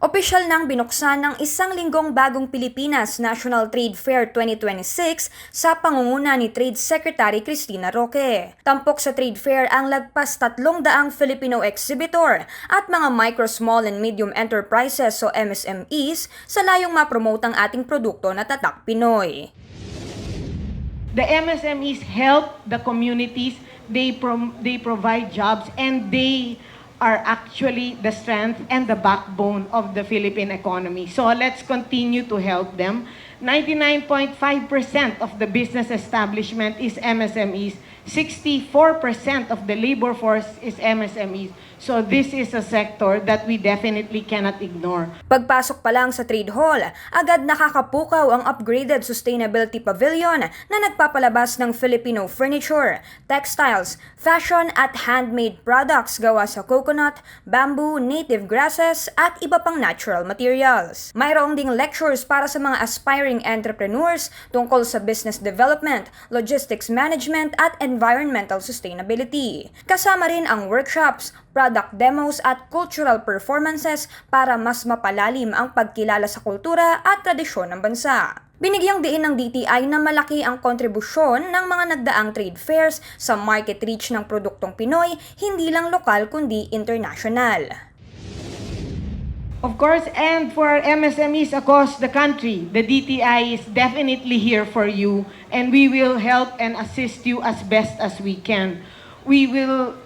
Opisyal nang binuksan ng isang linggong bagong Pilipinas National Trade Fair 2026 sa pangunguna ni Trade Secretary Cristina Roque. Tampok sa trade fair ang lagpas 300 Filipino exhibitor at mga micro, small and medium enterprises o MSMEs sa layong mapromote ang ating produkto na tatak Pinoy. The MSMEs help the communities, they provide jobs, and they are actually the strength and the backbone of the Philippine economy. So let's continue to help them. 99.5% of the business establishment is MSMEs. 64% of the labor force is MSMEs. So this is a sector that we definitely cannot ignore. Pagpasok pa lang sa Trade Hall, agad nakakapukaw ang upgraded Sustainability Pavilion na nagpapalabas ng Filipino furniture, textiles, fashion at handmade products gawa sa coconut, bamboo, native grasses at iba pang natural materials. Mayroong ding lectures para sa mga aspiring entrepreneurs tungkol sa business development, logistics management at environmental sustainability. Kasama rin ang workshops, product demos at cultural performances para mas mapalalim ang pagkilala sa kultura at tradisyon ng bansa. Binigyang diin ng DTI na malaki ang kontribusyon ng mga nagdaang trade fairs sa market reach ng produktong Pinoy, hindi lang lokal kundi international. Of course, and for MSMEs across the country, the DTI is definitely here for you, and we will help and assist you as best as we can. We will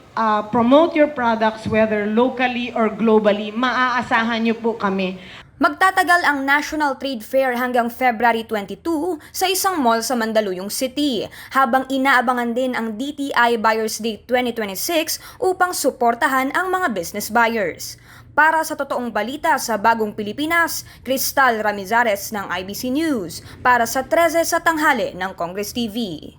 promote your products whether locally or globally. Maaasahan niyo po kami. Magtatagal ang National Trade Fair hanggang February 22 sa isang mall sa Mandaluyong City, habang inaabangan din ang DTI Buyers Day 2026 upang suportahan ang mga business buyers. Para sa totoong balita sa Bagong Pilipinas, Cristal Ramizares ng IBC News para sa 13 sa tanghali ng Congress TV.